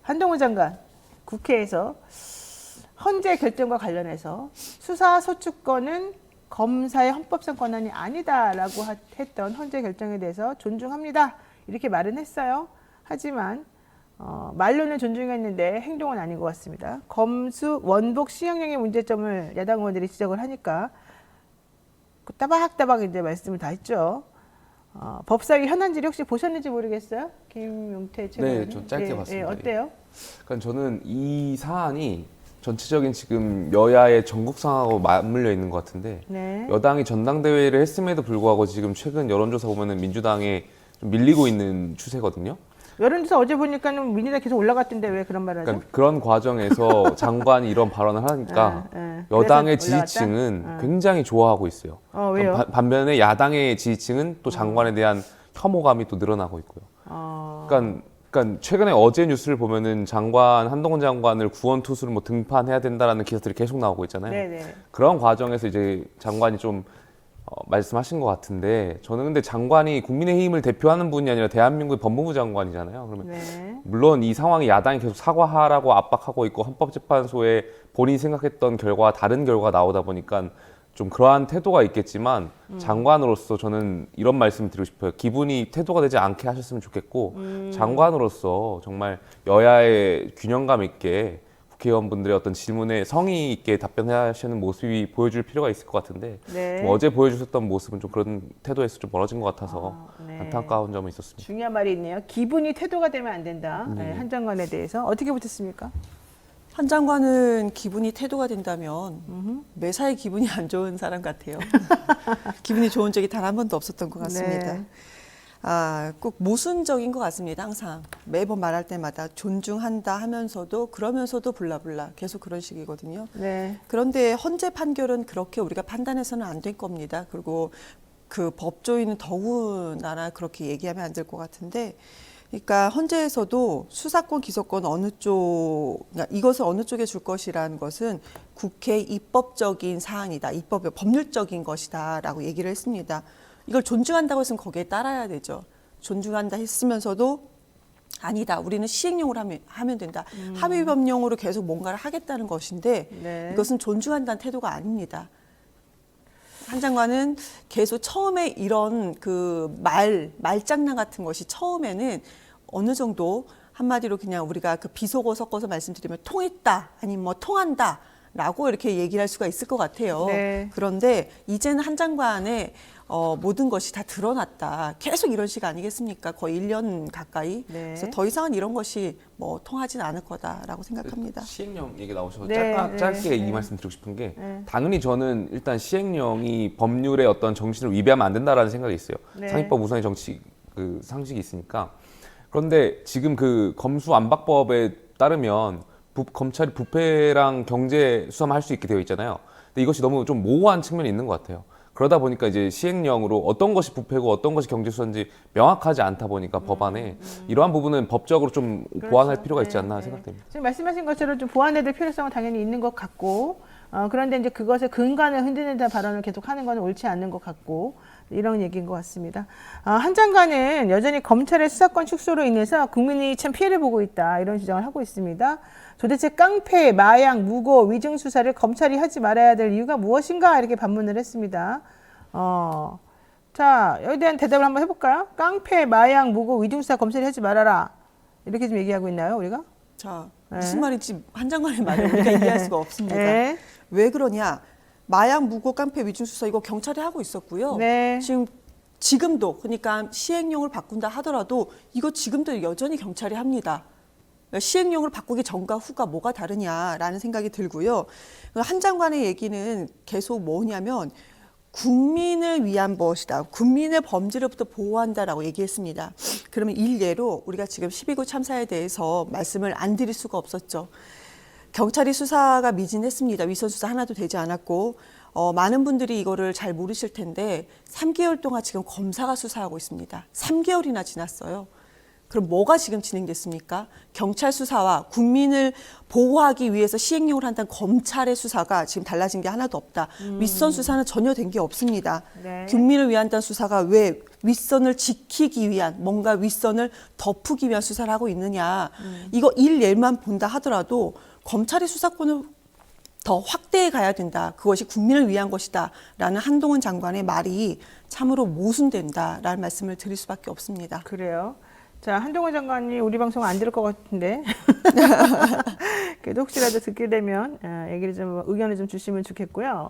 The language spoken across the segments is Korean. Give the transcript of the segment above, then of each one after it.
한동훈 장관 국회에서 헌재 결정과 관련해서 수사 소추권은 검사의 헌법상 권한이 아니다라고 했던 헌재 결정에 대해서 존중합니다. 이렇게 말은 했어요. 하지만 말로는 존중했는데 행동은 아닌 것 같습니다. 검수 원복 시행령의 문제점을 야당 의원들이 지적을 하니까 따박따박 이제 말씀을 다 했죠. 법사위 현안지를 혹시 보셨는지 모르겠어요? 김용태 최고위원. 네, 좀 짧게 봤습니다. 어때요? 그러니까 저는 이 사안이 전체적인 지금 여야의 전국 상황하고 맞물려 있는 것 같은데 네. 여당이 전당대회를 했음에도 불구하고 지금 최근 여론조사 보면은 민주당에 좀 밀리고 있는 추세거든요. 여론조사 어제 보니까는 민주당 계속 올라갔던데 왜 그런 말을 하죠? 그러니까 그런 과정에서 장관이 이런 발언을 하니까 여당의 그래서 올라갔다? 지지층은 굉장히 좋아하고 있어요. 왜요? 반면에 야당의 지지층은 또 장관에 대한 혐오감이 또 늘어나고 있고요. 그러니까 최근에 어제 뉴스를 보면은 한동훈 장관을 구원투수로 뭐 등판해야 된다라는 기사들이 계속 나오고 있잖아요. 네네. 그런 과정에서 이제 장관이 좀 말씀하신 것 같은데 저는 근데 장관이 국민의힘을 대표하는 분이 아니라 대한민국의 법무부 장관이잖아요. 그러면 네. 물론 이 상황이 야당이 계속 사과하라고 압박하고 있고 헌법재판소에 본인이 생각했던 결과와 다른 결과가 나오다 보니까 좀 그러한 태도가 있겠지만 장관으로서 저는 이런 말씀을 드리고 싶어요. 기분이 태도가 되지 않게 하셨으면 좋겠고 장관으로서 정말 여야의 균형감 있게 국회의원분들의 어떤 질문에 성의 있게 답변하시는 모습이 보여줄 필요가 있을 것 같은데 네. 좀 어제 보여주셨던 모습은 좀 그런 태도에서 좀 멀어진 것 같아서 네. 안타까운 점이 있었습니다. 중요한 말이 있네요. 기분이 태도가 되면 안 된다. 네, 한 장관에 대해서 어떻게 보셨습니까? 한 장관은 기분이 태도가 된다면 매사에 기분이 안 좋은 사람 같아요. 기분이 좋은 적이 단 한 번도 없었던 것 같습니다. 네. 꼭 모순적인 것 같습니다. 항상 매번 말할 때마다 존중한다 하면서도 그러면서도 블라블라 계속 그런 식이거든요. 네. 그런데 헌재 판결은 그렇게 우리가 판단해서는 안 될 겁니다. 그리고 그 법조인은 더군다나 그렇게 얘기하면 안 될 것 같은데, 그러니까 헌재에서도 수사권, 기소권 어느 쪽, 그러니까 이것을 어느 쪽에 줄 것이라는 것은 국회 입법적인 사안이다, 법률적인 것이다라고 얘기를 했습니다. 이걸 존중한다고 했으면 거기에 따라야 되죠. 존중한다 했으면서도 아니다, 우리는 시행령으로 하면 된다. 합의법령으로 계속 뭔가를 하겠다는 것인데 네. 이것은 존중한다는 태도가 아닙니다. 한 장관은 계속 처음에 이런 그 말장난 같은 것이 처음에는 어느 정도 한마디로 그냥 우리가 그 비속어 섞어서 말씀드리면 통했다, 아니면 뭐 통한다 라고 이렇게 얘기를 할 수가 있을 것 같아요. 네. 그런데 이제는 한 장관의 모든 것이 다 드러났다. 계속 이런 식 아니겠습니까? 거의 1년 가까이. 네. 그래서 더 이상은 이런 것이 뭐 통하진 않을 거다라고 생각합니다. 시행령 얘기 나오셔서 네, 짧게 네, 이 네. 말씀 드리고 싶은 게 네. 당연히 저는 일단 시행령이 법률의 어떤 정신을 위배하면 안 된다라는 생각이 있어요. 네. 상위법 우선의 정치 그 상식이 있으니까. 그런데 지금 그 검수안박법에 따르면 검찰이 부패랑 경제 수사만 할 수 있게 되어 있잖아요. 근데 이것이 너무 좀 모호한 측면이 있는 것 같아요. 그러다 보니까 이제 시행령으로 어떤 것이 부패고 어떤 것이 경제 수사인지 명확하지 않다 보니까 법안에 이러한 부분은 법적으로 좀 보완할 필요가 있지 않나 생각됩니다. 지금 말씀하신 것처럼 좀 보완해야 될 필요성은 당연히 있는 것 같고, 그런데 이제 그것의 근간을 흔드는 발언을 계속 하는 건 옳지 않는 것 같고, 이런 얘기인 것 같습니다. 한 장관은 여전히 검찰의 수사권 축소로 인해서 국민이 참 피해를 보고 있다, 이런 주장을 하고 있습니다. 도대체 깡패, 마약, 무고, 위증 수사를 검찰이 하지 말아야 될 이유가 무엇인가, 이렇게 반문을 했습니다. 자, 여기에 대한 대답을 한번 해볼까요? 깡패, 마약, 무고, 위증 수사 검찰이 하지 말아라, 이렇게 좀 얘기하고 있나요, 우리가? 자, 네. 무슨 말인지 한 장관의 말을 우리가 이해할 수가 없습니다. 네. 왜 그러냐? 마약, 무고, 깡패, 위증 수사 이거 경찰이 하고 있었고요. 네. 지금도 그러니까 시행령을 바꾼다 하더라도 이거 지금도 여전히 경찰이 합니다. 시행령을 바꾸기 전과 후가 뭐가 다르냐라는 생각이 들고요. 한 장관의 얘기는 계속 뭐냐면 국민을 위한 것이다. 국민의 범죄로부터 보호한다라고 얘기했습니다. 그러면 일례로 우리가 지금 12구 참사에 대해서 말씀을 안 드릴 수가 없었죠. 경찰이 수사가 미진했습니다. 위선 수사 하나도 되지 않았고 많은 분들이 이거를 잘 모르실 텐데 3개월 동안 지금 검사가 수사하고 있습니다. 3개월이나 지났어요. 그럼 뭐가 지금 진행됐습니까? 경찰 수사와 국민을 보호하기 위해서 시행령을 한다는 검찰의 수사가 지금 달라진 게 하나도 없다. 윗선 수사는 전혀 된 게 없습니다. 네. 국민을 위한다는 수사가 왜 윗선을 지키기 위한 뭔가 윗선을 덮기 위한 수사를 하고 있느냐. 이거 일례만 본다 하더라도 검찰의 수사권을 더 확대해 가야 된다. 그것이 국민을 위한 것이다. 라는 한동훈 장관의 말이 참으로 모순된다라는 말씀을 드릴 수밖에 없습니다. 그래요. 자, 한동훈 장관이 우리 방송 안 들을 것 같은데. 그래도 혹시라도 듣게 되면 얘기를 좀, 의견을 좀 주시면 좋겠고요.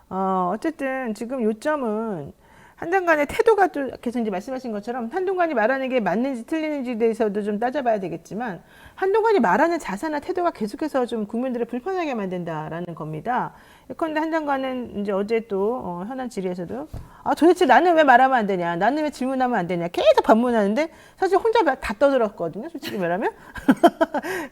어쨌든 지금 요점은 한동훈의 태도가 또 계속 이제 말씀하신 것처럼 한동훈이 말하는 게 맞는지 틀리는지에 대해서도 좀 따져봐야 되겠지만 한동훈이 말하는 자세나 태도가 계속해서 좀 국민들을 불편하게 만든다라는 겁니다. 예컨대 한 장관은 이제 어제 또 현안 질의에서도 도대체 나는 왜 말하면 안 되냐, 나는 왜 질문하면 안 되냐 계속 반문하는데 사실 혼자 다 떠들었거든요, 솔직히 말하면.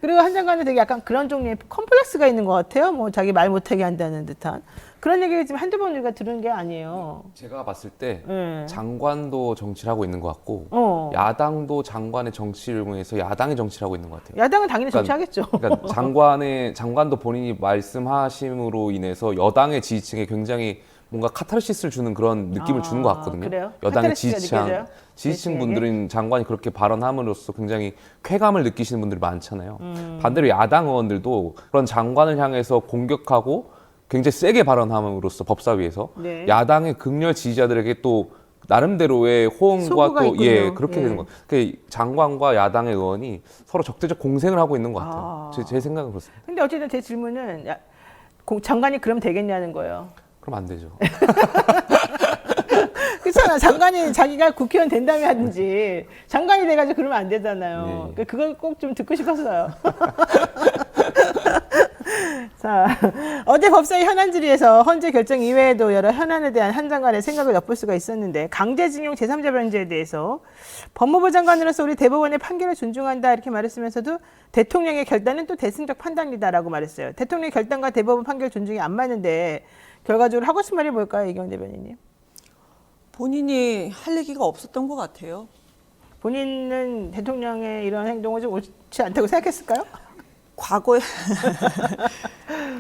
그리고 한 장관은 되게 약간 그런 종류의 컴플렉스가 있는 것 같아요. 뭐 자기 말 못하게 한다는 듯한 그런 얘기를 지금 한두 번 우리가 들은 게 아니에요. 제가 봤을 때 네. 장관도 정치를 하고 있는 것 같고 야당도 장관의 정치를 이용해서 야당의 정치를 하고 있는 것 같아요. 야당은 당연히 정치하겠죠. 그러니까 장관도 본인이 말씀하심으로 인해서 여당의 지지층에 굉장히 뭔가 카타르시스를 주는 그런 느낌을 주는 것 같거든요. 그래요? 여당의 카타르시스가 느껴져요? 지지층 대체에게? 분들은 장관이 그렇게 발언함으로써 굉장히 쾌감을 느끼시는 분들이 많잖아요. 반대로 야당 의원들도 그런 장관을 향해서 공격하고 굉장히 세게 발언함으로써 법사위에서 네. 야당의 극렬 지지자들에게 또 나름대로의 호응과 소구가 또 있군요. 그렇게 예. 되는 거. 그 장관과 야당의 의원이 서로 적대적 공생을 하고 있는 것 같아요. 제 생각은 그렇습니다. 근데 어쨌든 제 질문은 장관이 그럼 되겠냐는 거예요. 그럼 안 되죠. 그렇잖아. 장관이 자기가 국회의원 된다며 하든지 장관이 돼가지고 그러면 안 되잖아요. 네. 그걸 꼭 좀 듣고 싶었어요. 자, 어제 법사위 현안 질의에서 헌재 결정 이외에도 여러 현안에 대한 한 장관의 생각을 엿볼 수가 있었는데 강제징용 제3자 변제에 대해서 법무부 장관으로서 우리 대법원의 판결을 존중한다 이렇게 말했으면서도 대통령의 결단은 또 대승적 판단이다라고 말했어요. 대통령의 결단과 대법원 판결 존중이 안 맞는데 결과적으로 하고 싶은 말이 뭘까요, 이경 대변인님? 본인이 할 얘기가 없었던 것 같아요. 본인은 대통령의 이런 행동을 좀 옳지 않다고 생각했을까요? 과거에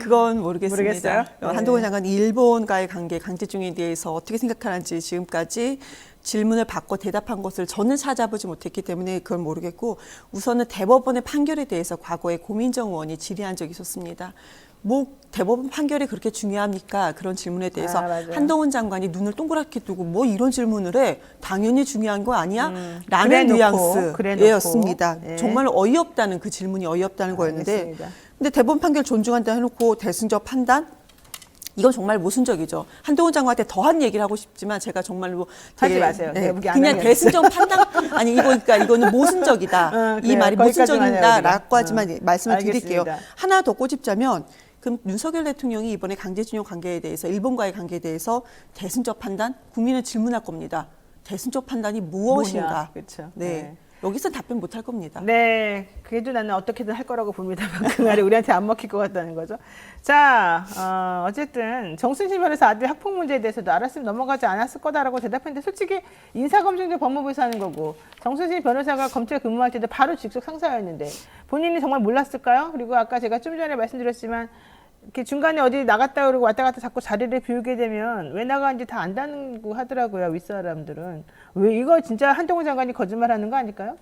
그건 모르겠습니다. 모르겠어요? 네. 한동훈 장관이 일본과의 관계, 강제징용에 대해서 어떻게 생각하는지 지금까지 질문을 받고 대답한 것을 저는 찾아보지 못했기 때문에 그걸 모르겠고 우선은 대법원의 판결에 대해서 과거에 고민정 의원이 질의한 적이 있었습니다. 뭐 대법원 판결이 그렇게 중요합니까? 그런 질문에 대해서 맞아요. 한동훈 장관이 눈을 동그랗게 뜨고 뭐 이런 질문을 해? 당연히 중요한 거 아니야? 라는 그래놓고, 뉘앙스였습니다. 네. 정말 어이없다는 그 질문이 어이없다는 거였는데 알겠습니다. 근데 대법원 판결 존중한다 해놓고 대승적 판단? 이건 정말 모순적이죠. 한동훈 장관한테 더한 얘기를 하고 싶지만 제가 정말로 하지 마세요. 내가 보기 안 그냥 하면. 대승적 판단 아니 그러니까 이거는 모순적이다. 이 그래요. 말이 거기까지만 해요, 모순적이다라고 우리가. 하지만 말씀을 드릴게요. 알겠습니다. 하나 더 꼬집자면 그럼 윤석열 대통령이 이번에 강제징용 관계에 대해서 일본과의 관계에 대해서 대승적 판단 국민은 질문할 겁니다. 대승적 판단이 무엇인가? 그렇죠. 네. 여기서 답변 못 할 겁니다. 네, 그래도 나는 어떻게든 할 거라고 봅니다. 그 말이 우리한테 안 먹힐 것 같다는 거죠. 자, 어쨌든 정순신 변호사 아들 학폭 문제에 대해서도 알았으면 넘어가지 않았을 거다라고 대답했는데 솔직히 인사검증도 법무부에서 하는 거고 정순신 변호사가 검찰 근무할 때도 바로 직속 상사였는데 본인이 정말 몰랐을까요? 그리고 아까 제가 좀 전에 말씀드렸지만 이렇게 중간에 어디 나갔다 그러고 왔다 갔다 자꾸 자리를 비우게 되면 왜 나가는지 다 안다고 하더라고요, 윗사람들은. 왜 이거 진짜 한동훈 장관이 거짓말하는 거 아닐까요?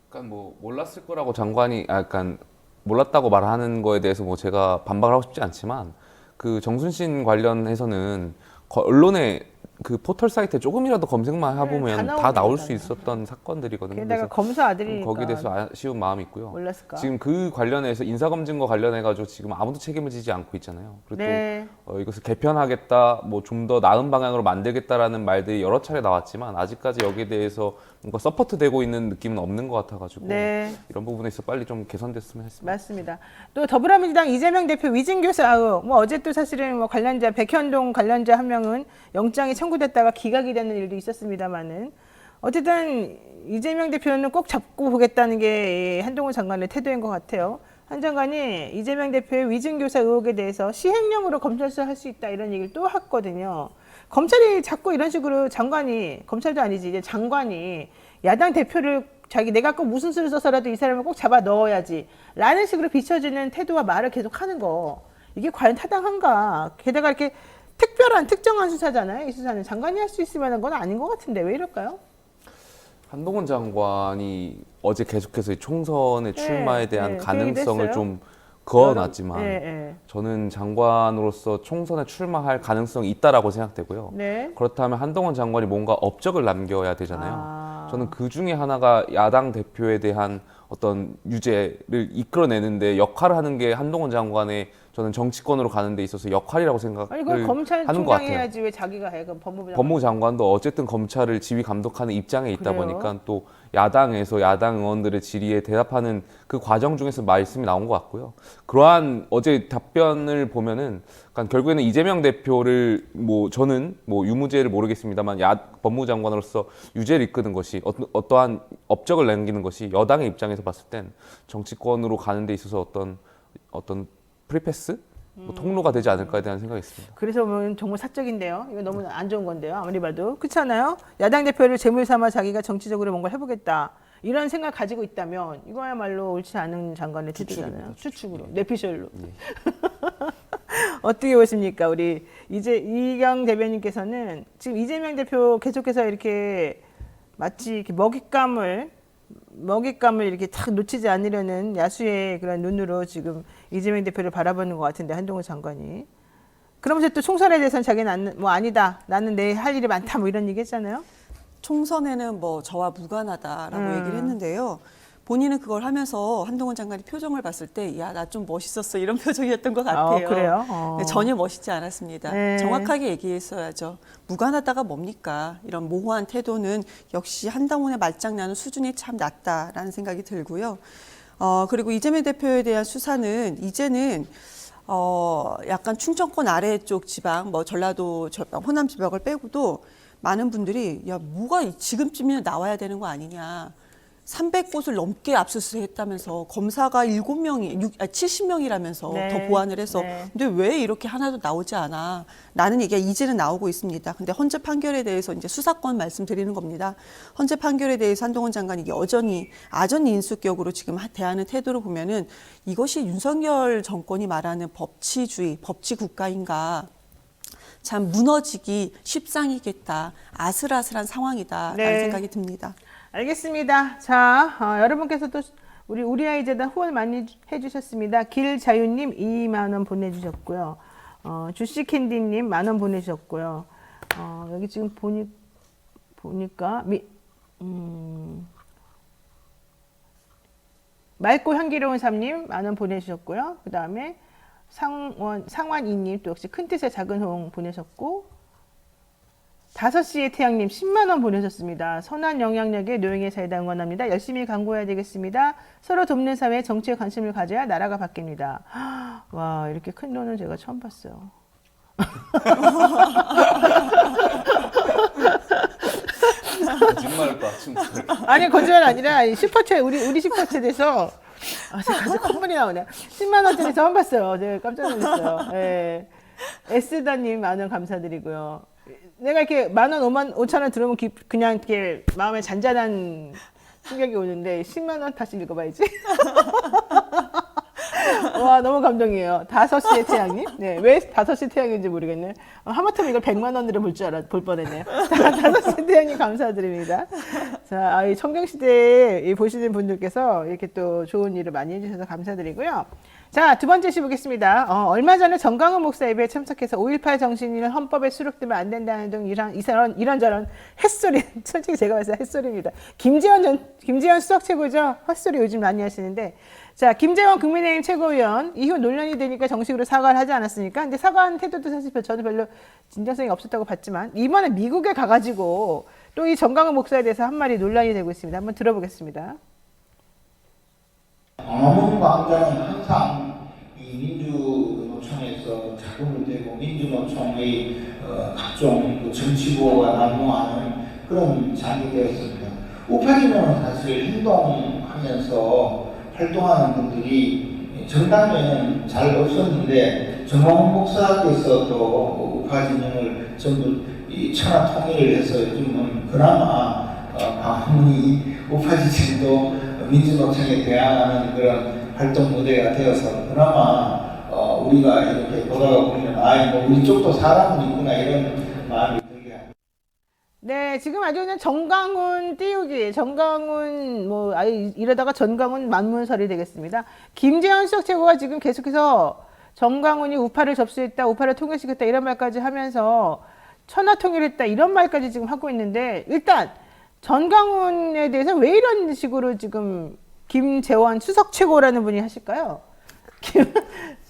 그러니까 뭐 몰랐을 거라고 장관이 약간 몰랐다고 말하는 거에 대해서 뭐 제가 반박을 하고 싶지 않지만 그 정순신 관련해서는 언론에 그 포털 사이트에 조금이라도 검색만 해보면 다 다 나올 나옵니다. 수 있었던 사건들이거든요. 게다가 그래서 검사 아들이니까. 거기에 대해서 아쉬운 마음이 있고요. 몰랐을까? 지금 그 관련해서 인사검증과 관련해가지고 지금 아무도 책임을 지지 않고 있잖아요. 그리고 네. 또 이것을 개편하겠다, 뭐 좀 더 나은 방향으로 만들겠다라는 말들이 여러 차례 나왔지만 아직까지 여기에 대해서 뭔가 서포트되고 있는 느낌은 없는 것 같아가지고 네. 이런 부분에서 빨리 좀 개선됐으면 했습니다. 맞습니다. 또 더불어민주당 이재명 대표 위진 교사, 뭐 어제 또 사실은 뭐 관련자 백현동 관련자 한 명은 영장이 청구됐다가 기각이 되는 일도 있었습니다만은 어쨌든 이재명 대표는 꼭 잡고 보겠다는 게 한동훈 장관의 태도인 것 같아요. 한 장관이 이재명 대표의 위증 교사 의혹에 대해서 시행령으로 검찰 수사할 수 있다 이런 얘기를 또 했거든요. 검찰이 자꾸 이런 식으로 장관이 검찰도 아니지 이제 장관이 야당 대표를 내가 꼭 무슨 수를 써서라도 이 사람을 꼭 잡아 넣어야지 라는 식으로 비춰지는 태도와 말을 계속 하는 거, 이게 과연 타당한가? 게다가 이렇게 특정한 수사잖아요. 이 수사는 장관이 할 수 있을 만한 건 아닌 것 같은데 왜 이럴까요? 한동훈 장관이 어제 계속해서 이 총선의 출마에 대한 그 가능성을 얘기도 했어요. 좀 그어놨지만 네. 저는 장관으로서 총선에 출마할 가능성이 있다라고 생각되고요. 네. 그렇다면 한동훈 장관이 뭔가 업적을 남겨야 되잖아요. 아. 저는 그 중에 하나가 야당 대표에 대한 어떤 유죄를 이끌어내는데 역할을 하는 게 한동훈 장관의 저는 정치권으로 가는 데 있어서 역할이라고 생각을 아니 그걸 하는 것 검찰총장이 같아요. 해야지 왜 자기가 해? 그럼 법무부 장관도 어쨌든 검찰을 지휘 감독하는 입장에 있다 그래요? 보니까 또 야당에서 야당 의원들의 질의에 대답하는 그 과정 중에서 말씀이 나온 것 같고요. 그러한 어제 답변을 보면은 그러니까 결국에는 이재명 대표를 저는 유무죄를 모르겠습니다만 법무부 장관으로서 유죄를 이끄는 것이 어떠한 업적을 남기는 것이 여당의 입장에서 봤을 땐 정치권으로 가는 데 있어서 어떤 프리패스? 통로가 되지 않을까에 대한 생각이 있습니다. 그래서 보면 정말 사적인데요. 이거 너무 안 좋은 건데요. 아무리 봐도. 그렇잖아요. 야당 대표를 제물 삼아 자기가 정치적으로 뭔가 해보겠다. 이런 생각 가지고 있다면 이거야말로 옳지 않은 장관의 태도잖아요. 추측으로. 뇌피셜로. 어떻게 보십니까? 우리 이경 대변인께서는 지금 이재명 대표 계속해서 이렇게 마치 이렇게 먹잇감을 이렇게 탁 놓치지 않으려는 야수의 그런 눈으로 지금 이재명 대표를 바라보는 것 같은데, 한동훈 장관이. 그러면서 또 총선에 대해서는 자기는 아니다. 나는 내 할 일이 많다. 이런 얘기 했잖아요. 총선에는 저와 무관하다라고 얘기를 했는데요. 본인은 그걸 하면서 한동훈 장관이 표정을 봤을 때, 야, 나 좀 멋있었어. 이런 표정이었던 것 같아요. 그래요? 네, 전혀 멋있지 않았습니다. 네. 정확하게 얘기했어야죠. 무관하다가 뭡니까? 이런 모호한 태도는 역시 한동훈의 말장난은 수준이 참 낮다라는 생각이 들고요. 그리고 이재명 대표에 대한 수사는 이제는 약간 충청권 아래쪽 지방, 전라도, 호남 지방을 빼고도 많은 분들이 야, 뭐가 지금쯤이면 나와야 되는 거 아니냐. 300곳을 넘게 압수수색했다면서 검사가 70명이라면서 네. 더 보완을 해서 네. 근데 왜 이렇게 하나도 나오지 않아? 라는 얘기가 이제는 나오고 있습니다. 근데 헌재 판결에 대해서 이제 수사권 말씀드리는 겁니다. 헌재 판결에 대해서 한동훈 장관이 여전히 아전 인수격으로 지금 대하는 태도를 보면은 이것이 윤석열 정권이 말하는 법치주의, 법치국가인가? 참 무너지기 십상이겠다. 아슬아슬한 상황이다라는 네. 생각이 듭니다. 알겠습니다. 자, 여러분께서 또 우리 아이 재단 후원 많이 해주셨습니다. 길자유님 2만 원 보내주셨고요. 주시캔디님 1,000원 보내주셨고요. 여기 지금 보니까 맑고 향기로운 삶님 10,000원 보내주셨고요. 그 다음에 상완이님 또 역시 큰 뜻의 작은 호응 보내셨고, 5시의 태양님 10만 원 보내셨습니다. 선한 영향력의 노영의 사이다 응원합니다. 열심히 광고해야 되겠습니다. 서로 돕는 사회, 정치에 관심을 가져야 나라가 바뀝니다. 와, 이렇게 큰 돈은 제가 처음 봤어요. 거짓말을 또 아침부터. 아니, 거짓말 아니라 슈퍼챗, 우리 슈퍼챗에서 제가 가서 콧물이 나오네. 10만 원짜리 처음 봤어요. 제가 깜짝 놀랐어요. 예. 에스다님 10,000원 감사드리고요. 내가 이렇게 10,000원, 5,000원 들으면 그냥 이렇게 마음에 잔잔한 충격이 오는데 10만 원 다시 읽어봐야지. 와, 너무 감동이에요. 5시의 태양님. 네, 왜 5시 태양인지 모르겠네. 하마터면 이걸 100만 원으로 볼 뻔했네요. 5시 태양님 감사드립니다. 자, 이 청정시대에 보시는 분들께서 이렇게 또 좋은 일을 많이 해주셔서 감사드리고요. 자, 두 번째 시보겠습니다. 얼마 전에 정강훈 목사 예배에 참석해서 5.18 정신이는 헌법에 수록되면 안 된다는 등 이런저런 햇소리, 솔직히 제가 봤을 때 햇소리입니다. 김재원 수석 최고죠? 헛소리 요즘 많이 하시는데, 자, 김재원 국민의힘 최고위원, 이후 논란이 되니까 정식으로 사과를 하지 않았습니까? 근데 사과한 태도도 사실 저는 별로 진정성이 없었다고 봤지만, 이번에 미국에 가가지고 또 이 정강훈 목사에 대해서 한 말이 논란이 되고 있습니다. 한번 들어보겠습니다. 광화문 광장은 항상 이 민주노총에서 자금을 대고 민주노총의 각종 정치부가 난무하는 그런 장이 되었습니다. 우파기는 사실 행동하면서 활동하는 분들이 정당에는 잘 없었는데 정광훈 목사께서 또 우파 진영을 전부 천하 통일을 해서 요즘은 그나마 방문이 우파 지층도 민주노총에 대항하는 그런 활동 무대가 되어서 그나마 우리가 이렇게 보다가 보면 뭐 우리 쪽도 사람은 있구나 이런 마음이 들게 합니다. 네, 지금 아주 그냥 정강훈 띄우기, 정강훈 뭐 아예 이러다가 전강훈 만문설이 되겠습니다. 김재원 수석 최고가 지금 계속해서 정강훈이 우파를 접수했다, 우파를 통일시켰다 이런 말까지 하면서 천하 통일했다 이런 말까지 지금 하고 있는데 일단 전강훈에 대해서 왜 이런 식으로 지금 김재원 수석 최고라는 분이 하실까요?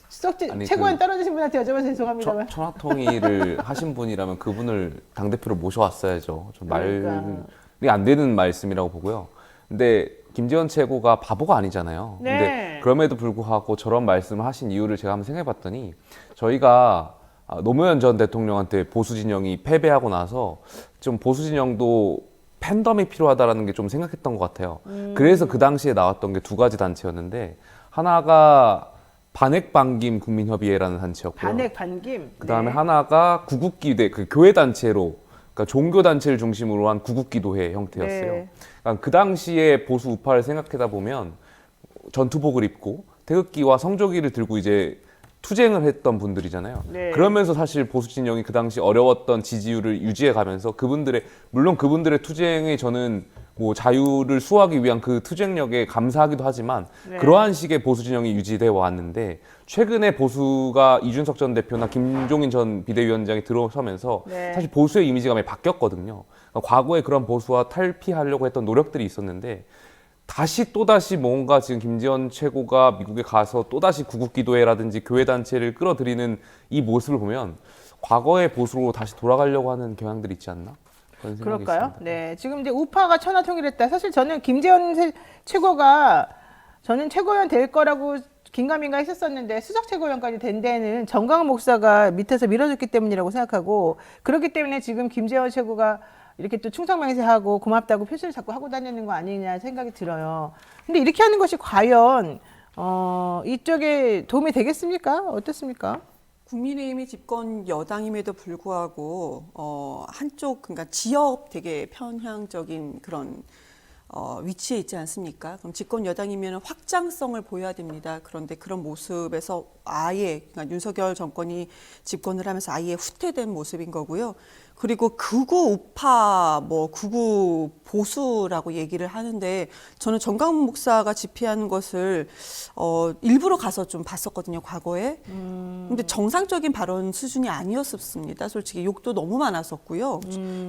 수석 아니, 최고원 떨어지신 분한테 여쭤봐서 죄송합니다만. 천하통일을 하신 분이라면 그분을 당대표로 모셔왔어야죠. 좀 그러니까. 말이 안 되는 말씀이라고 보고요. 근데 김재원 최고가 바보가 아니잖아요. 네. 근데 그럼에도 불구하고 저런 말씀을 하신 이유를 제가 한번 생각해 봤더니 저희가 노무현 전 대통령한테 보수 진영이 패배하고 나서 좀 보수 진영도 팬덤이 필요하다라는 게 좀 생각했던 것 같아요. 그래서 그 당시에 나왔던 게 두 가지 단체였는데 하나가 반핵반김 국민협의회라는 단체였고요. 반핵 반김. 그다음에 네. 하나가 구국기대 그 교회 단체로 그러니까 종교 단체를 중심으로 한 구국기도회 형태였어요. 네. 그러니까 그 당시에 보수 우파를 생각하다 보면 전투복을 입고 태극기와 성조기를 들고 이제 투쟁을 했던 분들이잖아요. 네. 그러면서 사실 보수 진영이 그 당시 어려웠던 지지율을 유지해 가면서 물론 그분들의 투쟁에 저는 뭐 자유를 수호하기 위한 그 투쟁력에 감사하기도 하지만 네. 그러한 식의 보수 진영이 유지되어 왔는데 최근에 보수가 이준석 전 대표나 김종인 전 비대위원장이 들어서면서 네. 사실 보수의 이미지가 많이 바뀌었거든요. 그러니까 과거에 그런 보수와 탈피하려고 했던 노력들이 있었는데 또다시 뭔가 지금 김재원 최고가 미국에 가서 또다시 구국기도회라든지 교회단체를 끌어들이는 이 모습을 보면 과거의 보수로 다시 돌아가려고 하는 경향들이 있지 않나? 그런 생각이 그럴까요? 있습니다. 네. 지금 이제 우파가 천하 통일했다. 사실 저는 김재원 최고가 저는 최고위원 될 거라고 긴가민가 했었었는데 수석 최고위원까지 된 데는 정강훈 목사가 밑에서 밀어줬기 때문이라고 생각하고 그렇기 때문에 지금 김재원 최고가 이렇게 또 충성맹세하고 고맙다고 표시를 자꾸 하고 다니는 거 아니냐 생각이 들어요. 근데 이렇게 하는 것이 과연 이쪽에 도움이 되겠습니까? 어떻습니까? 국민의힘이 집권 여당임에도 불구하고 한쪽 그러니까 지역 되게 편향적인 그런 위치에 있지 않습니까? 그럼 집권 여당이면 확장성을 보여야 됩니다. 그런데 그런 모습에서 아예 그러니까 윤석열 정권이 집권을 하면서 아예 후퇴된 모습인 거고요. 그리고 극우 우파, 극우 보수라고 얘기를 하는데 저는 정강훈 목사가 집회하는 것을 일부러 가서 좀 봤었거든요, 과거에. 근데 정상적인 발언 수준이 아니었습니다. 솔직히 욕도 너무 많았었고요.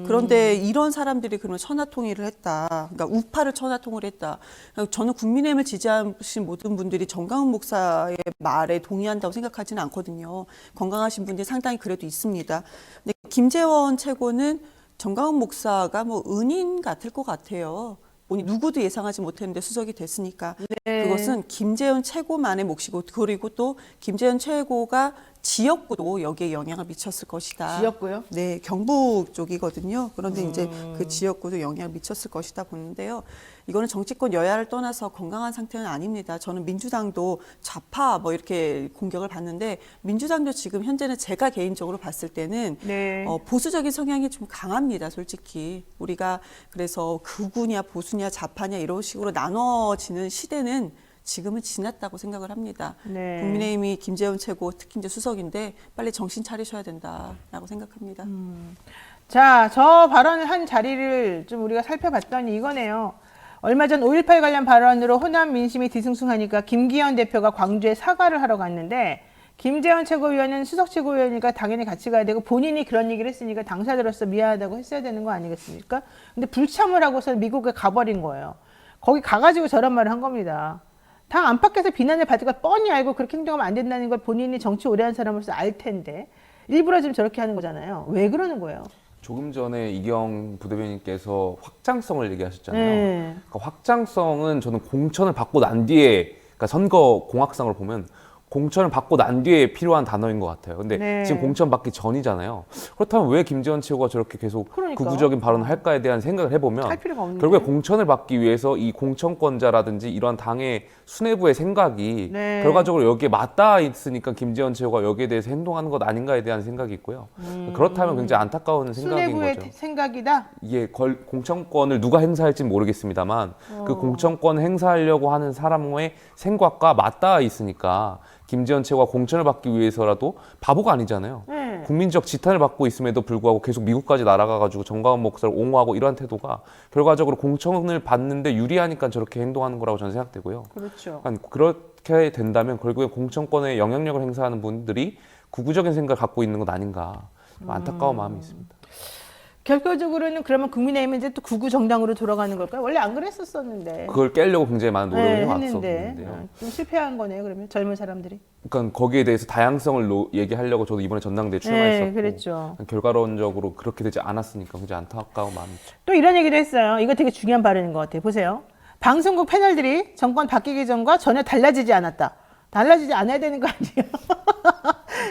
그런데 이런 사람들이 그러면 천하통일을 했다. 그러니까 우파를 천하통일했다. 저는 국민의힘을 지지하신 모든 분들이 정강훈 목사의 말에 동의한다고 생각하지는 않거든요. 건강하신 분들이 상당히 그래도 있습니다. 근데 김재원 최고는 정강훈 목사가 은인 같을 것 같아요. 누구도 예상하지 못했는데 수석이 됐으니까. 네. 그것은 김재원 최고만의 몫이고 그리고 또 김재원 최고가 지역구도 여기에 영향을 미쳤을 것이다. 지역구요? 네, 경북 쪽이거든요. 그런데 이제 그 지역구도 영향을 미쳤을 것이다 보는데요. 이거는 정치권 여야를 떠나서 건강한 상태는 아닙니다. 저는 민주당도 좌파 이렇게 공격을 받는데 민주당도 지금 현재는 제가 개인적으로 봤을 때는 네. 보수적인 성향이 좀 강합니다. 솔직히 우리가 그래서 극우냐 보수냐 좌파냐 이런 식으로 나눠지는 시대는 지금은 지났다고 생각을 합니다. 네. 국민의힘이 김재원 최고 특히 이제 수석인데 빨리 정신 차리셔야 된다라고 생각합니다. 자, 저 발언을 한 자리를 좀 우리가 살펴봤더니 이거네요. 얼마 전 5.18 관련 발언으로 호남 민심이 뒤숭숭하니까 김기현 대표가 광주에 사과를 하러 갔는데 김재원 최고위원은 수석 최고위원이니까 당연히 같이 가야 되고 본인이 그런 얘기를 했으니까 당사자로서 미안하다고 했어야 되는 거 아니겠습니까? 근데 불참을 하고서 미국에 가버린 거예요. 거기 가가지고 저런 말을 한 겁니다. 당 안팎에서 비난을 받을 걸 뻔히 알고 그렇게 행동하면 안 된다는 걸 본인이 정치 오래 한 사람으로서 알 텐데 일부러 지금 저렇게 하는 거잖아요. 왜 그러는 거예요? 조금 전에 이경 부대변인께서 확장성을 얘기하셨잖아요. 네. 그러니까 확장성은 저는 공천을 받고 난 뒤에 그러니까 선거 공학상을 보면 공천을 받고 난 뒤에 필요한 단어인 것 같아요. 근데 네. 지금 공천 받기 전이잖아요. 그렇다면 왜 김재원 최고가 저렇게 계속 그러니까. 극우적인 발언을 할까에 대한 생각을 해보면 할 필요가 없는데. 결국에 공천을 받기 위해서 이 공천권자라든지 이런 당의 수뇌부의 생각이 네. 결과적으로 여기에 맞닿아 있으니까 김재원 최고가 여기에 대해서 행동하는 것 아닌가에 대한 생각이 있고요. 그렇다면 굉장히 안타까운 생각인 수뇌부의 거죠. 생각이다. 이게 공천권을 누가 행사할지 모르겠습니다만 그 공천권 행사하려고 하는 사람의 생각과 맞닿아 있으니까 김재원 최고가 공천을 받기 위해서라도 바보가 아니잖아요. 네. 국민적 지탄을 받고 있음에도 불구하고 계속 미국까지 날아가가지고 정광훈 목사를 옹호하고 이러한 태도가 결과적으로 공천을 받는데 유리하니까 저렇게 행동하는 거라고 저는 생각되고요. 그렇죠. 그러니까 그렇게 된다면 결국에 공천권에 영향력을 행사하는 분들이 극우적인 생각을 갖고 있는 것 아닌가 안타까운 마음이 있습니다. 결과적으로는 그러면 국민의힘은 이제 또 구구 정당으로 돌아가는 걸까요? 원래 안 그랬었었는데. 그걸 깨려고 굉장히 많은 노력을 네, 해왔었는데요. 좀 실패한 거네요. 그러면 젊은 사람들이. 그러니까 거기에 대해서 다양성을 얘기하려고 저도 이번에 전당대회 출마했었고 네, 그랬죠. 결과론적으로 그렇게 되지 않았으니까 굉장히 안타까운 마음이 있죠. 또 이런 얘기도 했어요. 이거 되게 중요한 발언인 것 같아요. 보세요. 방송국 패널들이 정권 바뀌기 전과 전혀 달라지지 않았다. 달라지지 않아야 되는 거 아니에요?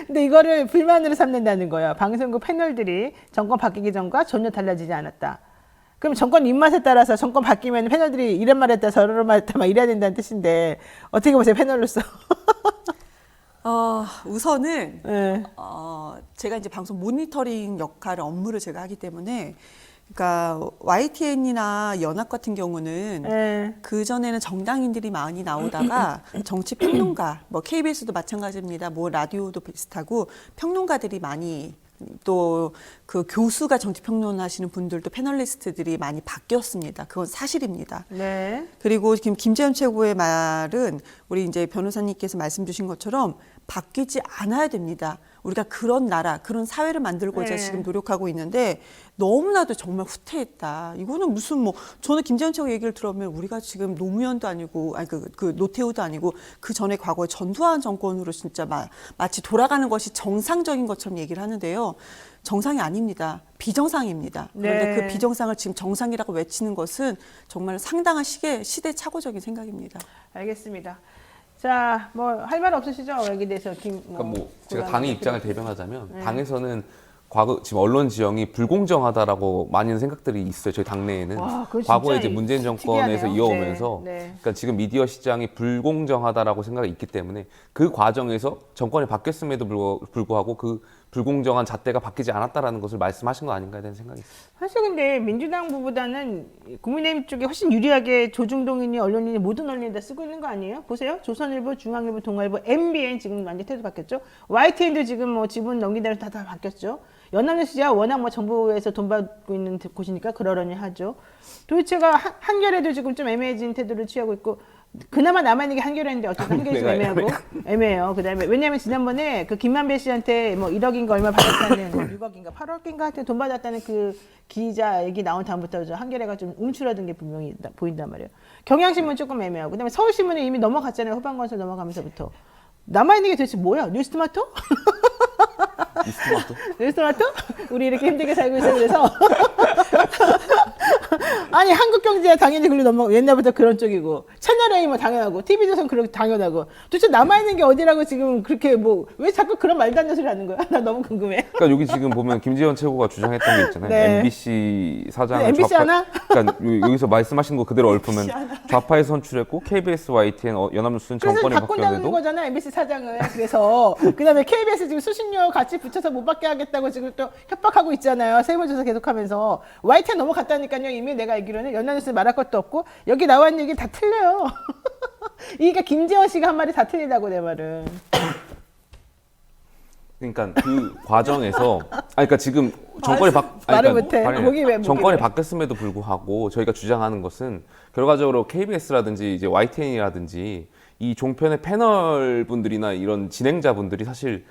근데 이거를 불만으로 삼는다는 거예요. 방송국 패널들이 정권 바뀌기 전과 전혀 달라지지 않았다. 그럼 정권 입맛에 따라서 정권 바뀌면 패널들이 이런 말 했다 저런 말 했다 막 이래야 된다는 뜻인데 어떻게 보세요 패널로서? 우선은 네. 제가 이제 방송 모니터링 역할을 업무를 제가 하기 때문에 그러니까 YTN이나 연합 같은 경우는 네. 그 전에는 정당인들이 많이 나오다가 정치 평론가, 뭐 KBS도 마찬가지입니다. 뭐 라디오도 비슷하고 평론가들이 많이 또 그 교수가 정치 평론하시는 분들도 패널리스트들이 많이 바뀌었습니다. 그건 사실입니다. 네. 그리고 지금 김재현 최고의 말은 우리 이제 변호사님께서 말씀 주신 것처럼 바뀌지 않아야 됩니다. 우리가 그런 나라, 그런 사회를 만들고자 네. 지금 노력하고 있는데 너무나도 정말 후퇴했다. 이거는 무슨 뭐 저는 김재현 최고 얘기를 들어보면 우리가 지금 노무현도 아니고 아니 그 노태우도 아니고 그 전에 과거에 전두환 정권으로 진짜 마치 돌아가는 것이 정상적인 것처럼 얘기를 하는데요. 정상이 아닙니다. 비정상입니다. 그런데 네. 그 비정상을 지금 정상이라고 외치는 것은 정말 상당한 시대착오적인 생각입니다. 알겠습니다. 자, 뭐 할 말 없으시죠? 여기 대해서 그러니까 뭐 제가 고등학교 당의 대표. 입장을 대변하자면 네. 당에서는 과거 지금 언론 지형이 불공정하다라고 많은 생각들이 있어요. 저희 당내에는 와, 그거 과거에 진짜 이제 문재인 정권에서 특이하네요. 이어오면서 네, 네. 그러니까 지금 미디어 시장이 불공정하다라고 생각이 있기 때문에 그 과정에서 정권이 바뀌었음에도 불구하고 그 불공정한 잣대가 바뀌지 않았다라는 것을 말씀하신 거 아닌가에 대한 생각이 있습니다. 사실 근데 민주당보다는 국민의힘 쪽이 훨씬 유리하게 조중동이니 언론이니 모든 언론이 다 쓰고 있는 거 아니에요? 보세요. 조선일보, 중앙일보, 동아일보, MBN 지금 완전 태도 바뀌었죠. YTN도 지금 뭐 지분 넘긴 대로 다 바뀌었죠. 연합뉴스야 워낙 뭐 정부에서 돈 받고 있는 곳이니까 그러려니 하죠. 도대체가 한겨레도 지금 좀 애매해진 태도를 취하고 있고 그나마 남아있는 게 한겨레인데 어쨌든 한겨레 좀 애매하고 애매해요. 그다음에 왜냐하면 지난번에 그 김만배 씨한테 뭐 1억인가 얼마 받았다는 6억인가 8억인가 하여튼 돈 받았다는 그 기자 얘기 나온 다음부터 한겨레가 좀 움츠러든 게 분명히 보인단 말이에요. 경향신문 조금 애매하고 그다음에 서울신문은 이미 넘어갔잖아요. 후반건설 넘어가면서부터 남아있는 게 도대체 뭐야? 뉴스토마토? 뉴스토마토? 우리 이렇게 힘들게 살고 있어 그래서 아니 한국경제야 당연히 글로 넘어 옛날부터 그런 쪽이고 채널A 뭐 당연하고 TV조선 그렇게 당연하고 도대체 남아있는 게 어디라고 지금 그렇게 뭐 왜 자꾸 그런 말도 안 되는 소리 하는 거야? 나 너무 궁금해. 그러니까 여기 지금 보면 김재원 최고가 주장했던 게 있잖아요. 네. MBC 사장을 MBC 하나? 그러니까 여기서 말씀하신 거 그대로 얽으면 좌파에 선출했고 KBS, YTN, 연합뉴스는 그래서 정권이 바꾼다는 바뀌었는데도 거잖아 MBC 사장을. 그래서 그다음에 KBS 지금 수신료 같이 붙여서 못 받게 하겠다고 지금 또 협박하고 있잖아요. 세무조사 계속하면서 YTN 넘어갔다니까요. 이미 내가 알기로는 연합뉴스 말할 것도 없고 여기 나와 있는 얘기 다 틀려요. 그러니까 김재원 씨가 한 말이 다 틀리다고 내 말은. 그러니까 그 과정에서 그러니까 지금 정권이 말을 못해. 목이 왜 정권이 바뀌었음에도 불구하고 저희가 주장하는 것은 결과적으로 KBS라든지 이제 YTN이라든지 이 종편의 패널 분들이나 이런 진행자분들이 사실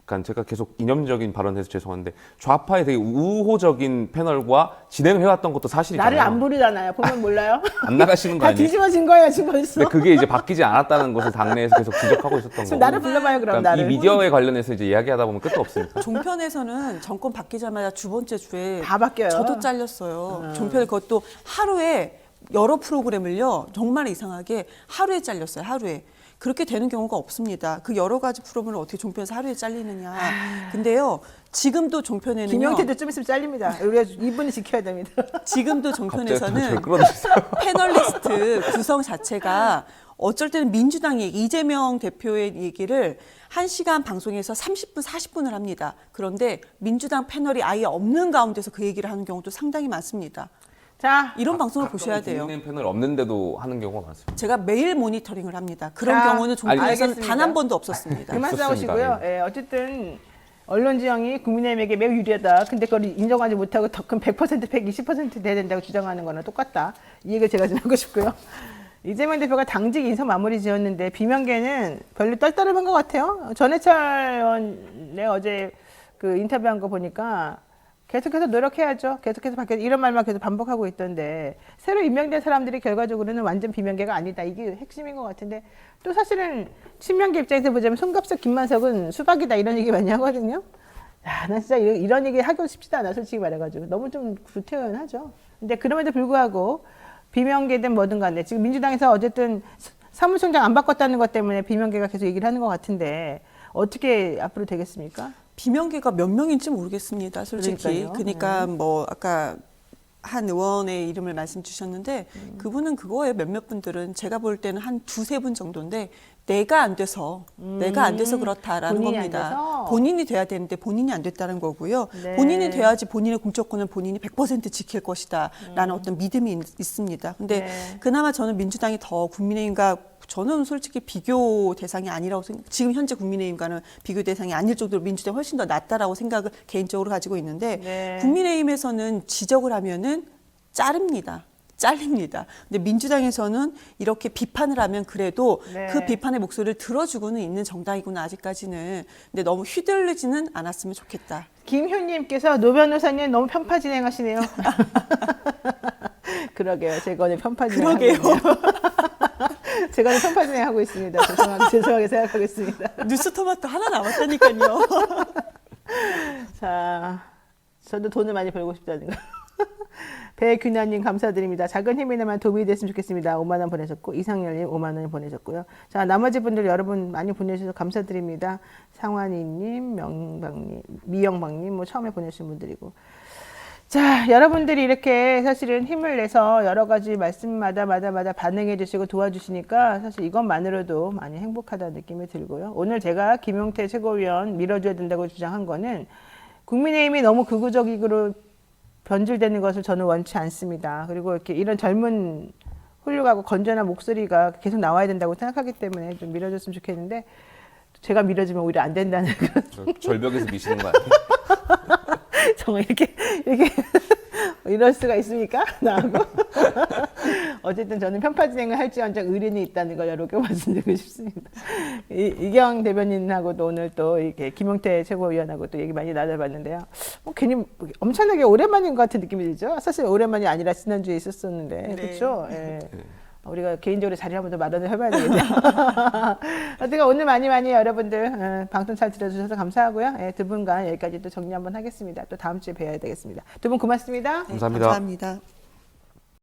그러니까 제가 계속 이념적인 발언해서 죄송한데 좌파의 되게 우호적인 패널과 진행을 해왔던 것도 사실이잖아요. 나를 안 부르잖아요. 보면 몰라요? 안 나가시는 거 다 아니에요? 뒤집어진 거예요 지금 벌써. 근데 그게 이제 바뀌지 않았다는 것을 당내에서 계속 지적하고 있었던 거고. 나를 불러봐요 그럼 그러니까 이 나를. 미디어에 관련해서 이제 이야기하다 보면 끝도 없으니까. 종편에서는 정권 바뀌자마자 주 번째 주에 다 바뀌어요. 저도 잘렸어요. 종편에 그것도 하루에 여러 프로그램을요 정말 이상하게 하루에 잘렸어요. 하루에. 그렇게 되는 경우가 없습니다. 그 여러 가지 프로그램을 어떻게 종편에서 하루에 잘리느냐. 근데요 지금도 종편에는요. 김영태도 좀 있으면 잘립니다. 우리가 이분이 지켜야 됩니다. 지금도 갑자기 종편에서는 저를 끌어들였어요. 패널리스트 구성 자체가 어쩔 때는 민주당 얘기, 이재명 대표의 얘기를 1시간 방송에서 30분, 40분을 합니다. 그런데 민주당 패널이 아예 없는 가운데서 그 얘기를 하는 경우도 상당히 많습니다. 자, 이런 방송을 보셔야 돼요. 국민의힘 패널 없는데도 하는 경우가 많습니다. 제가 매일 모니터링을 합니다. 그런 자, 경우는 종편에서는 알겠습니다. 단 한 번도 없었습니다. 그만 없었습니다. 싸우시고요. 예, 어쨌든 언론 지형이 국민의힘에게 매우 유리하다. 근데 그걸 인정하지 못하고 더 큰 100%, 120% 돼야 된다고 주장하는 거랑 똑같다. 이 얘기를 제가 좀 하고 싶고요. 이재명 대표가 당직 인사 마무리 지었는데 비명계는 별로 떨떠름한 것 같아요. 전해철 의원의 어제 그 인터뷰한 거 보니까 계속해서 노력해야죠. 계속해서 이런 말만 계속 반복하고 있던데 새로 임명된 사람들이 결과적으로는 완전 비명계가 아니다. 이게 핵심인 것 같은데 또 사실은 친명계 입장에서 보자면 손갑석, 김만석은 수박이다 이런 얘기 많이 하거든요. 야, 나 진짜 이런 얘기 하고 싶지도 않아 솔직히 말해가지고 너무 좀 구태연하죠. 근데 그럼에도 불구하고 비명계든 뭐든 간에 지금 민주당에서 어쨌든 사무총장 안 바꿨다는 것 때문에 비명계가 계속 얘기를 하는 것 같은데 어떻게 앞으로 되겠습니까? 비명계가 몇 명인지 모르겠습니다. 솔직히. 그러니까요. 그러니까 뭐 아까 한 의원의 이름을 말씀 주셨는데 그분은 그거에 몇몇 분들은 제가 볼 때는 한 두세 분 정도인데 내가 안 돼서 그렇다라는 본인이 안 겁니다. 돼서? 본인이 돼야 되는데 본인이 안 됐다는 거고요. 네. 본인이 돼야지 본인의 공천권을 본인이 100% 지킬 것이다라는 어떤 믿음이 있습니다. 근데 네. 그나마 저는 민주당이 더 국민의힘과 저는 솔직히 비교 대상이 아니라고 지금 현재 국민의힘과는 비교 대상이 아닐 정도로 민주당이 훨씬 더 낫다라고 생각을 개인적으로 가지고 있는데 네. 국민의힘에서는 지적을 하면은 잘립니다. 근데 민주당에서는 이렇게 비판을 하면 그래도 네. 그 비판의 목소리를 들어주고는 있는 정당이구나 아직까지는. 근데 너무 휘둘리지는 않았으면 좋겠다. 김효님께서 노 변호사님 너무 편파 진행하시네요. 그러게요. 제가 오늘 편파 진행하고 그러게요. 있네요. 제가 오늘 편파 진행하고 있습니다. 죄송하게 생각하고 있습니다. 뉴스토마토 하나 남았다니까요. 자, 저도 돈을 많이 벌고 싶다는 거. 배균아님 감사드립니다. 작은 힘이나마 도움이 됐으면 좋겠습니다. 5만 원 보내셨고 이상열님 5만 원 보내셨고요. 자, 나머지 분들 여러분 많이 보내주셔서 감사드립니다. 상환이님, 명방님, 미영방님 뭐 처음에 보내주신 분들이고. 자, 여러분들이 이렇게 사실은 힘을 내서 여러 가지 말씀마다 반응해 주시고 도와주시니까 사실 이것만으로도 많이 행복하다는 느낌이 들고요. 오늘 제가 김용태 최고위원 밀어줘야 된다고 주장한 거는 국민의힘이 너무 극우적으로 변질되는 것을 저는 원치 않습니다. 그리고 이렇게 이런 젊은 훌륭하고 건전한 목소리가 계속 나와야 된다고 생각하기 때문에 좀 밀어줬으면 좋겠는데 제가 밀어주면 오히려 안 된다는 그런 절벽에서 미시는 거 아니에요? 정말 이렇게 이럴 수가 있습니까? 나하고 어쨌든 저는 편파 진행을 할지언정 의리는 있다는 걸 여러 개 말씀드리고 싶습니다. 이경 대변인하고도 오늘 또 이렇게 김용태 최고위원하고 또 얘기 많이 나눠봤는데요. 괜히 엄청나게 오랜만인 것 같은 느낌이 들죠. 사실 오랜만이 아니라 지난주에 있었었는데 네. 그렇죠. 예. 우리가 개인적으로 자리 한번 더 마련을 해봐야 되겠네요. 하여튼 오늘 많이 여러분들 방송 잘 들어주셔서 감사하고요. 두 분과 여기까지 또 정리 한번 하겠습니다. 또 다음 주에 뵈야 되겠습니다. 두 분 고맙습니다. 네, 감사합니다. 감사합니다.